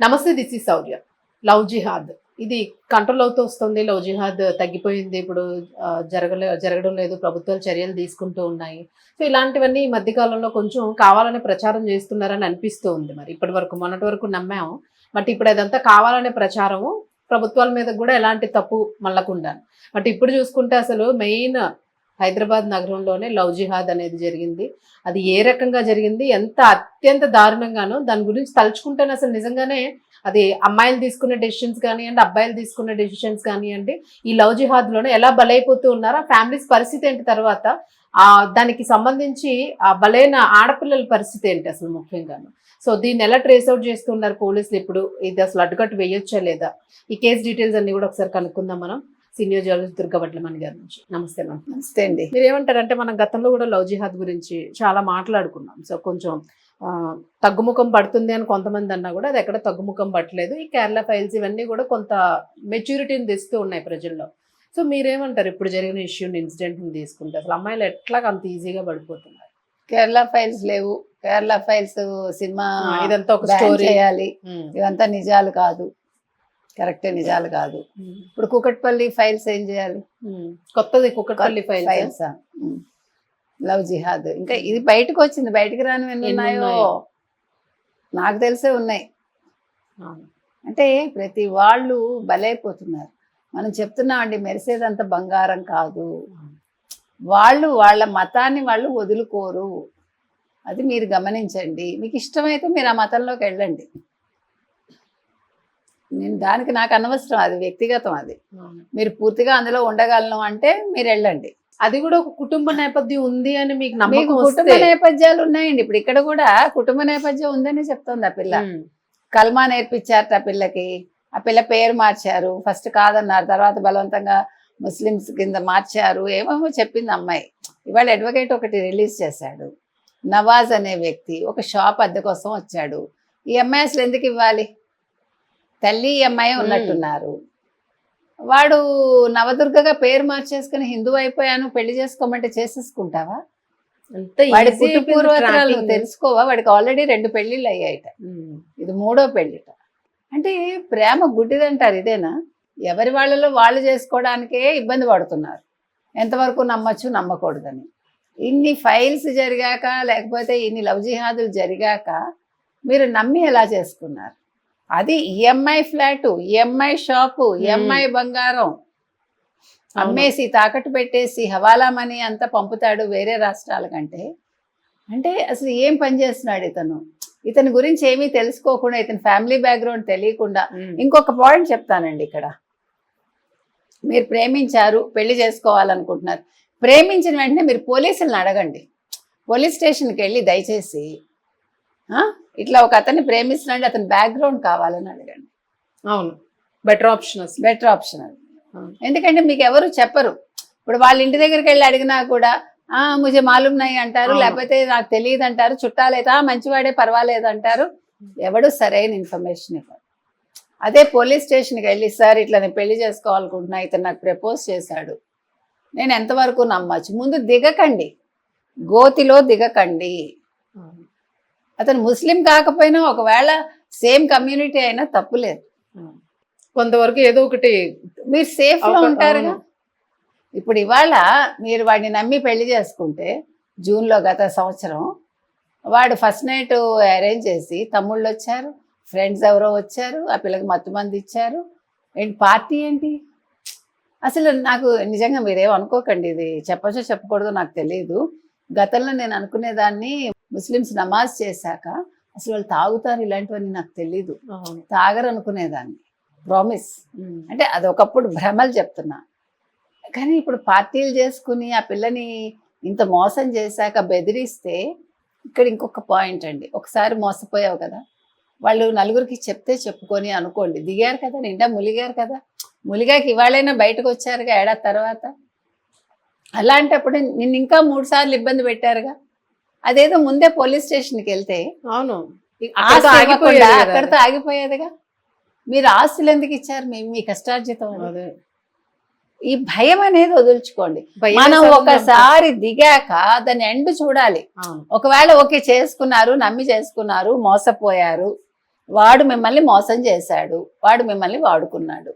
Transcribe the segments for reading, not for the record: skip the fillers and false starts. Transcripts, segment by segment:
నమస్తే, this is Sourya. Love జిహాద్ ఇది control అవుతూ వస్తుంది. లవ్ జిహాద్ తగ్గిపోయింది. ఇప్పుడు జరగడం లేదు. ప్రభుత్వాలు చర్యలు తీసుకుంటూ ఉన్నాయి. సో ఇలాంటివన్నీ ఈ మధ్యకాలంలో కొంచెం కావాలనే ప్రచారం చేస్తున్నారని అనిపిస్తూ ఉంది. మరి ఇప్పటి వరకు మొన్నటి వరకు నమ్మాము. బట్ ఇప్పుడు అదంతా కావాలనే ప్రచారము, ప్రభుత్వాల మీద కూడా ఎలాంటి తప్పు మళ్ళకుండా. బట్ ఇప్పుడు చూసుకుంటే అసలు మెయిన్ హైదరాబాద్ నగరంలోనే లవ్ జిహాద్ అనేది జరిగింది. అది ఏ రకంగా జరిగింది, ఎంత అత్యంత దారుణంగానో దాని గురించి తలుచుకుంటేనే అసలు నిజంగానే అది అమ్మాయిలు తీసుకునే డెసిషన్స్ కానివ్వండి, అబ్బాయిలు తీసుకునే డెసిషన్స్ కానివ్వండి, ఈ లవ్ జిహాద్ లోనే ఎలా బలైపోతూ ఉన్నారో ఆ ఫ్యామిలీస్ పరిస్థితి ఏంటి, తర్వాత దానికి సంబంధించి ఆ బలైన ఆడపిల్లల పరిస్థితి ఏంటి అసలు ముఖ్యంగాను. సో దీన్ని ఎలా ట్రేస్ అవుట్ చేస్తున్నారు పోలీసులు, ఇప్పుడు ఇది అసలు అడ్డుకట్టు వేయొచ్చా లేదా, ఈ కేసు డీటెయిల్స్ అన్ని కూడా ఒకసారి కనుక్కుందాం మనం సీనియర్ జర్నలిస్ట్ దుర్గవడ్లమణి గారి నుంచి. నమస్తే మ్యామ్. నమస్తే అండి. మీరు ఏమంటారంటే మనం గతంలో కూడా లవ్ జిహాద్ గురించి చాలా మాట్లాడుకున్నాం. సో కొంచెం తగ్గుముఖం పడుతుంది అని కొంతమంది అన్నా కూడా అది ఎక్కడ తగ్గుముఖం పట్టలేదు. ఈ కేరళ ఫైల్స్ ఇవన్నీ కూడా కొంత మెచ్యూరిటీని తెస్తూ ఉన్నాయి ప్రజల్లో. సో మీరేమంటారు ఇప్పుడు జరిగిన ఇష్యూని, ఇన్సిడెంట్ని తీసుకుంటే అసలు అమ్మాయిలు ఎట్లా అంత ఈజీగా పడిపోతున్నారు? కేరళ ఫైల్స్ లేవు. కేరళ ఫైల్స్ సినిమా ఇదంతా ఒక స్టోరీ చేయాలి, ఇదంతా నిజాలు కాదు, కరెక్టే నిజాలు కాదు. ఇప్పుడు కుకట్పల్లి ఫైల్స్ ఏం చేయాలి? కొత్తది కుకట్పల్లి ఫైల్స్, లవ్ జిహాద్. ఇంకా ఇది బయటకు వచ్చింది, బయటకు రాని ఎన్ని ఉన్నాయో నాకు తెలిసే ఉన్నాయి. అంటే ప్రతి వాళ్ళు బలైపోతున్నారు. మనం చెప్తున్నామండి, మెరిసేదంతా బంగారం కాదు. వాళ్ళు వాళ్ళ మతాన్ని వాళ్ళు వదులుకోరు. అది మీరు గమనించండి. మీకు ఇష్టమైతే మీరు ఆ మతంలోకి వెళ్ళండి. దానికి నాకు అనవసరం, అది వ్యక్తిగతం. అది మీరు పూర్తిగా అందులో ఉండగలను అంటే మీరు వెళ్ళండి. అది కూడా ఒక కుటుంబ నేపథ్యం ఉంది అని మీకు నమ్మకం. కుటుంబ నేపథ్యాలు ఉన్నాయండి. ఇప్పుడు ఇక్కడ కూడా కుటుంబ నేపథ్యం ఉందని చెప్తోంది ఆ పిల్ల. కల్మా నేర్పించారు ఆ పిల్లకి. ఆ పిల్ల పేరు మార్చారు. ఫస్ట్ కాదన్నారు, తర్వాత బలవంతంగా ముస్లిమ్స్ కింద మార్చారు, ఏమేమో చెప్పింది అమ్మాయి. ఇవాళ అడ్వకేట్ ఒకటి రిలీజ్ చేశాడు. నవాజ్ అనే వ్యక్తి ఒక షాప్ అద్దె కోసం వచ్చాడు. ఈ అమ్మాయి అసలు ఎందుకు ఇవ్వాలి? తల్లి ఈ అమ్మాయి ఉన్నట్టున్నారు. వాడు నవదుర్గగా పేరు మార్చేసుకుని హిందూ అయిపోయాను, పెళ్లి చేసుకోమంటే చేసేసుకుంటావా? వాడి పుట్టు పూర్వతరాలు తెలుసుకోవా? వాడికి ఆల్రెడీ 2 పెళ్లిళ్ళు అయ్యాయిట, ఇది 3వ పెళ్లిట. అంటే ప్రేమ గుడ్డిదంటారు ఇదేనా? ఎవరి వాళ్ళలో వాళ్ళు చేసుకోవడానికే ఇబ్బంది పడుతున్నారు. ఎంతవరకు నమ్మచ్చు, నమ్మకూడదని. ఇన్ని ఫైల్స్ జరిగాక, లేకపోతే ఇన్ని లవ్ జిహాదులు జరిగాక మీరు నమ్మి ఎలా చేసుకున్నారు? అది EMI flat, EMI shop, EMI బంగారం అమ్మేసి తాకట్టు పెట్టేసి హవాలా మనీ అంతా పంపుతాడు వేరే రాష్ట్రాల కంటే. అంటే అసలు ఏం పని చేస్తున్నాడు ఇతను? ఇతని గురించి ఏమీ తెలుసుకోకుండా, ఇతని ఫ్యామిలీ బ్యాక్గ్రౌండ్ తెలియకుండా. ఇంకొక పాయింట్ చెప్తానండి ఇక్కడ. మీరు ప్రేమించారు, పెళ్లి చేసుకోవాలనుకుంటున్నారు. ప్రేమించిన వెంటనే మీరు పోలీసులను అడగండి. పోలీస్ స్టేషన్కి వెళ్ళి దయచేసి ఇట్లా ఒక అతన్ని ప్రేమిస్తున్నాడు, అతని బ్యాక్గ్రౌండ్ కావాలని అడగండి. అవును, బెటర్ ఆప్షన్ అది. ఎందుకంటే మీకు ఎవరు చెప్పరు. ఇప్పుడు వాళ్ళ ఇంటి దగ్గరికి వెళ్ళి అడిగినా కూడా ముజే మాలూమ్ నై అంటారు, లేకపోతే నాకు తెలియదు అంటారు. చుట్టాలైతే మంచివాడే పర్వాలేదు అంటారు. ఎవడు సరైన ఇన్ఫర్మేషన్ ఇవ్వరు. అదే పోలీస్ స్టేషన్కి వెళ్ళి, సార్ ఇట్లా నేను పెళ్లి చేసుకోవాలనుకుంటున్నా, ఇతను నాకు ప్రపోజ్ చేశాడు, నేను ఎంతవరకు నమ్మచ్చు? ముందు దిగకండి, గోతిలో దిగకండి. అతను ముస్లిం కాకపోయినా, ఒకవేళ సేమ్ కమ్యూనిటీ అయినా తప్పులేదు. కొంతవరకు ఏదో ఒకటి మీరు సేఫ్లో ఉంటారుగా. ఇప్పుడు ఇవాళ మీరు వాడిని నమ్మి పెళ్లి చేసుకుంటే, జూన్లో గత సంవత్సరం వాడు ఫస్ట్ నైట్ అరేంజ్ చేసి తమ్ముళ్ళు వచ్చారు, ఫ్రెండ్స్ ఎవరో వచ్చారు, ఆ పిల్లకి మత్తు మంది ఇచ్చారు. ఏంటి పార్టీ ఏంటి అసలు? నాకు నిజంగా మీరేం అనుకోకండి, ఇది చెప్పచ్చో చెప్పకూడదో నాకు తెలియదు. గతంలో నేను అనుకునేదాన్ని, ముస్లిమ్స్ నమాజ్ చేశాక అసలు వాళ్ళు తాగుతారు ఇలాంటివన్నీ నాకు తెలీదు. తాగరు అనుకునేదాన్ని, ప్రామిస్. అంటే అదొకప్పుడు భ్రమలు చెప్తున్నా. కానీ ఇప్పుడు పార్టీలు చేసుకుని ఆ పిల్లని ఇంత మోసం చేశాక బెదిరిస్తే, ఇక్కడ ఇంకొక పాయింట్ అండి. ఒకసారి మోసపోయావు కదా, వాళ్ళు నలుగురికి చెప్తే చెప్పుకొని అనుకోండి, దిగారు కదా, నిండా ములిగారు కదా, ములిగాకి ఇవాళైనా బయటకు వచ్చారుగా ఏడాది తర్వాత. అలాంటప్పుడు నిన్ను ఇంకా 3 సార్లు ఇబ్బంది పెట్టారుగా. అదేదో ముందే పోలీస్ స్టేషన్కి వెళ్తే అవును అక్కడితో ఆగిపోయేదిగా. మీరు ఆస్తులు ఎందుకు ఇచ్చారు? మీ కష్టార్జితం. ఈ భయం అనేది వదులుచుకోండి. మనం ఒకసారి దిగాక దాన్ని ఎండ్ చూడాలి. ఒకవేళ ఓకే చేసుకున్నారు, నమ్మి చేసుకున్నారు, మోసపోయారు, వాడు మిమ్మల్ని మోసం చేశాడు, వాడు మిమ్మల్ని వాడుకున్నాడు,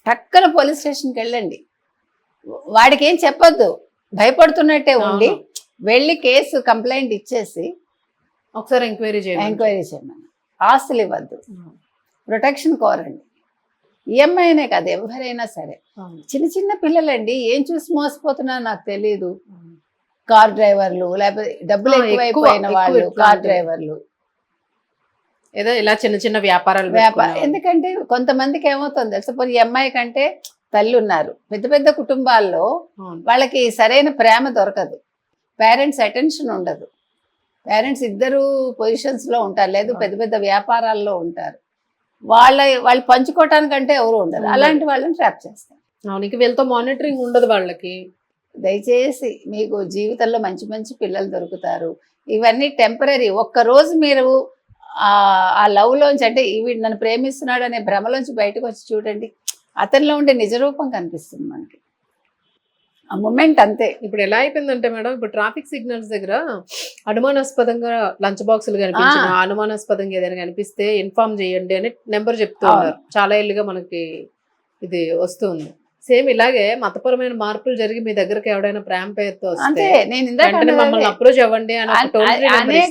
టక్కన పోలీస్ స్టేషన్కి వెళ్ళండి. వాడికి ఏం చెప్పొద్దు, భయపడుతున్నట్టే ఉండి వెళ్ళి కేసు కంప్లైంట్ ఇచ్చేసి ఒకసారి ఎంక్వైరీ చేయమని. ఆస్తులు ఇవ్వద్దు, ప్రొటెక్షన్ కోరండి. ఈఎంఐనే కాదు, ఎవరైనా సరే. చిన్న చిన్న పిల్లలండి, ఏం చూసి మోసపోతున్నా నాకు తెలియదు. కార్ డ్రైవర్లు, లేకపోతే డబ్బులు ఎక్కువైపోయిన వాళ్ళు, కార్ డ్రైవర్లు, ఏదో ఇలా చిన్న చిన్న వ్యాపారాలు. ఎందుకంటే కొంతమందికి ఏమవుతుంది తెలుసా, ఈ అమ్మాయి కంటే తల్లి ఉన్నారు, పెద్ద పెద్ద కుటుంబాల్లో వాళ్ళకి సరైన ప్రేమ దొరకదు, పేరెంట్స్ అటెన్షన్ ఉండదు, పేరెంట్స్ ఇద్దరు పొజిషన్స్ లో ఉంటారు, లేదు పెద్ద పెద్ద వ్యాపారాల్లో ఉంటారు, వాళ్ళు పంచుకోవటానికంటే ఎవరు ఉండరు. అలాంటి వాళ్ళని ట్రాప్ చేస్తారు. అవునికి వీళ్ళతో మానిటరింగ్ ఉండదు వాళ్ళకి. దయచేసి మీకు జీవితంలో మంచి మంచి పిల్లలు దొరుకుతారు. ఇవన్నీ టెంపరీ. ఒక్కరోజు మీరు ఆ లవ్ లోంచి, అంటే వీడు నన్ను ప్రేమిస్తున్నాడు అనే భ్రమలోంచి బయటకు వచ్చి చూడండి, అతనిలో ఉండే నిజరూపం కనిపిస్తుంది మనకి ఆ మూమెంట్. అంతే. ఇప్పుడు ఎలా అయిపోయిందంటే మేడం, ఇప్పుడు ట్రాఫిక్ సిగ్నల్స్ దగ్గర అనుమానాస్పదంగా లంచ్ బాక్సులు కనిపించిన, అనుమానాస్పదంగా ఏదైనా కనిపిస్తే ఇన్ఫార్మ్ చేయండి అని నెంబర్ చెప్తూ ఉన్నారు. చాలా ఏళ్ళుగా మనకి ఇది వస్తుంది. సేమ్ ఇలాగే మతపరమైన మార్పులు జరిగి మీ దగ్గరకు ఎవడైనా ప్రేమ పేరుతో వస్తే మమ్మల్ని అప్రోచ్ అవ్వండి అని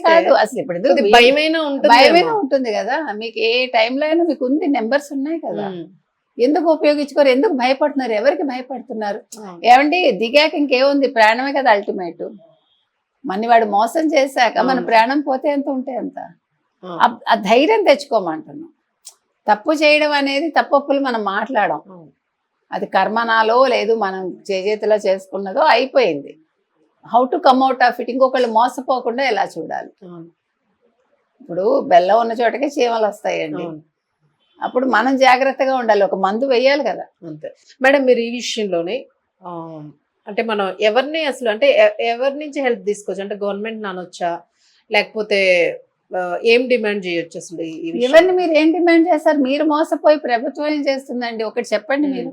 కాదు. అసలు ఇప్పుడు భయమైనా ఉంటుంది కదా, మీకు ఏ టైంలో అయినా మీకు ఉంది, నెంబర్స్ ఉన్నాయి కదా, ఎందుకు ఉపయోగించుకోరు, ఎందుకు భయపడుతున్నారు, ఎవరికి భయపడుతున్నారు? ఏమండి, దిగాక ఇంకేముంది, ప్రాణమే కదా అల్టిమేట్. మన వాడు మోసం చేశాక మన ప్రాణం పోతే ఎంత ఉంటే అంత. ఆ ధైర్యం తెచ్చుకోమంటున్నాం. తప్పు చేయడం అనేది తప్పులు మనం మాట్లాడం, అది కర్మనాలో లేదు మనం చేతిలో చేసుకున్నదో అయిపోయింది. How to come out of it, ఇంకొకళ్ళు మోసపోకుండా ఎలా చూడాలి. ఇప్పుడు బెల్లం ఉన్న చోటకే చీమలు వస్తాయండి, అప్పుడు మనం జాగ్రత్తగా ఉండాలి, ఒక మందు వేయాలి కదా. అంతే మేడం. మీరు ఈ విషయంలోనే అంటే మనం ఎవరిని అసలు అంటే ఎవరి నుంచి హెల్ప్ తీసుకోవచ్చు, అంటే గవర్నమెంట్ అనొచ్చా, లేకపోతే ఏం డిమాండ్ చేయొచ్చు అసలు? ఎవరిని మీరు ఏం డిమాండ్ చేస్తారు? మీరు మోసపోయి ప్రభుత్వం ఏం చేస్తుందండి? ఒకటి చెప్పండి మీరు.